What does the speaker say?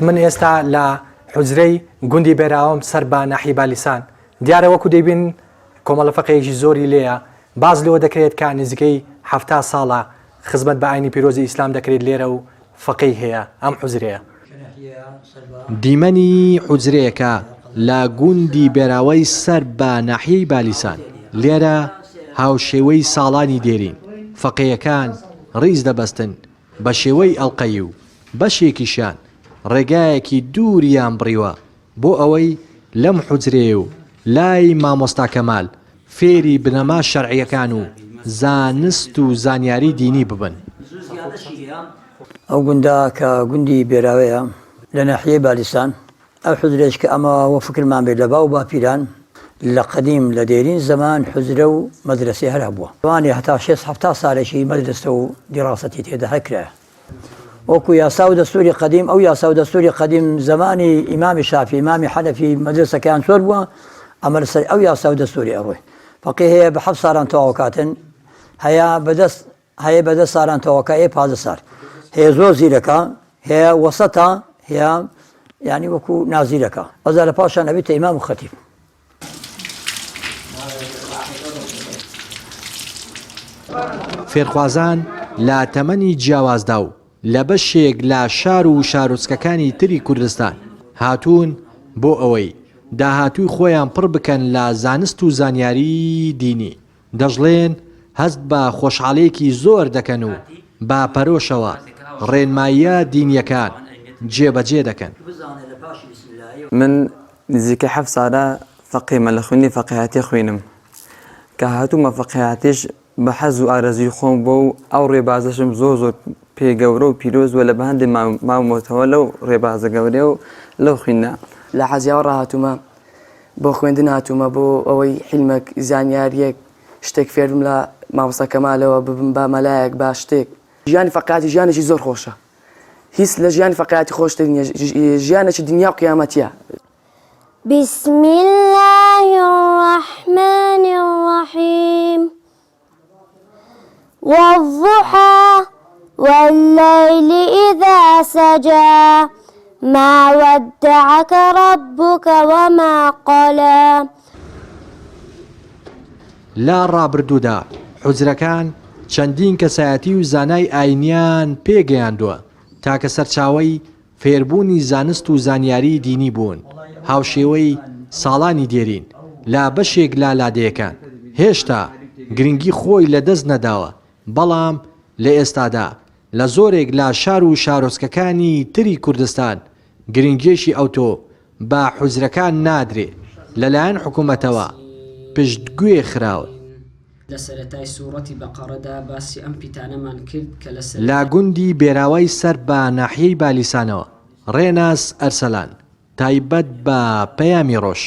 من ئێستا لە حوزرەی گوندی بێراوم سەر بە ناحیە بالیسان دیارە وەکو دەیبین کۆمەڵە فەقێکی زۆری لێیە باز لەوە دەکرێت کە نزیکەی 70 ساڵە خزمەت بە ئاینی پیرۆزی ئیسلام دەکرێت لێرە و فەقەی هەیە ئەم حوزرەیە. دیمەنی حوزرەیەکە لە گوندی بێراوەی سەر بە ناحیەی بالیسان لێرە هاوشێوەی ساڵانی دێرین فەقەیەکان ڕیز دەبەستن بە شێوەی ئەڵقەی و بەشێکیشان ڕێگایەکی دووریان بڕیوە بۆ ئەوەی لەم حوزرێ و لای مامۆستا کەمال فێری بنەما شەرعیەکان و زانست و زانیاری دینی ببن. ئەو گوندا کە گوندی بێراوەیە لە ناحیەی بالیسان ئەو حوزرێش کە ئەمە وە فکرمان بێت لە باو باپیران لە قەدیم لە دێرین زەمان حوزرە و مەدرسەی هەر هەبووە وانێ هەتا 6-7 ساڵێکی مەدرسە و دیڕاسەتی تێدا هەکرایە وەکو یاسا و دەستوری قەدیم ئەو یاسا و دەستوری قەدیم زمانی ئیمامی شافعی ئیمامی حەنەفی مەدرسەکەیان زۆر بووە ئەمە لەسەر ئەو یاسا و دەستوری ئەڕۆی فەقێ هەیە بە 7 ساڵان تەواو کاتن هەیە بە 10 ساڵان تەواو کە 15 ساڵ هەیە زۆر زیرەکە هەیە وەسەتە هەیە یعنی وەکو نازیرەکە ئەزا لە پاشان ئەبێتە ئیمام و خەتیب. فێرخوازان لە تەمەنی جیاوازدا و لە بەشێک لە شار و شارۆچکەکانی تری کوردستان هاتوون بۆ ئەوەی داهاتووی خۆیان پڕ بکەن لە زانست و زانیاری دینی دەژڵێن هەست بە خۆشحاڵەیەکی زۆر دەکەن و با پەرۆشەوە ڕێنماییە دینیەکان جێبەجێ دەکەن. من نزیکە 7 ساڵە فەقێمە لە خوێنی فەقیهاتی خوێنم کە هاتوومە فەقیهاتیش بە حەز و ئارەزوی خۆم بۆ و ئەو ڕێبازەشم زۆر پێگەورە و پیرۆز وە لە بەهەندێک مامۆتەوە لەو ڕێبازە گەورەیە و لەو خوێنە لە حەزیاوە ڕاهاتوومە بۆ خوێندن هاتوومە بۆ ئەوەی حیلمێک زانیاریەک شتێک فێرم لە مامۆستا کەمالەوە ببم بە مەلایەک با شتێک ژیانی فەقیهاتی ژیانێکی زۆر خۆشە هیچ لە ژیانی فەقیهاتی خۆشتر نییە ژیانێکی دنیا و قیامەتیە. بسم الله الرحمن الرحيم والضحى والليل إذا سجى ما ودعك ربك وما قلى. لا ڕابردوودا حوزرەکان چەندین کەسایەتی و زانای ئاینیان پێگەیاندووە تاکە سەرچاوەی فێربوونی زانست و زانیاری دینی بوون هاوشێوەی ساڵانی دێرین لا بەشێک لا لادەیەکان هێشتا گرنگی خۆی لە دەست نەداوە بەڵام لە ئێستادا لە زۆرێک لا شار و شارۆچکەکانی تری کوردستان گرنگێشی ئەوتۆ بە حوزرەکان نادرێ لەلایەن حکوومەتەوە پشتگوێ خراوە. لە سەرەتای سوورەتی بەقەڕەدا باسی ئەم پیتانەمان کرد کە لا گوندی بێراوەی سەر بە ناحیەی بالیسانەوە ڕێناس ئەرسەلان تایبەت بە پەیامی ڕۆژ.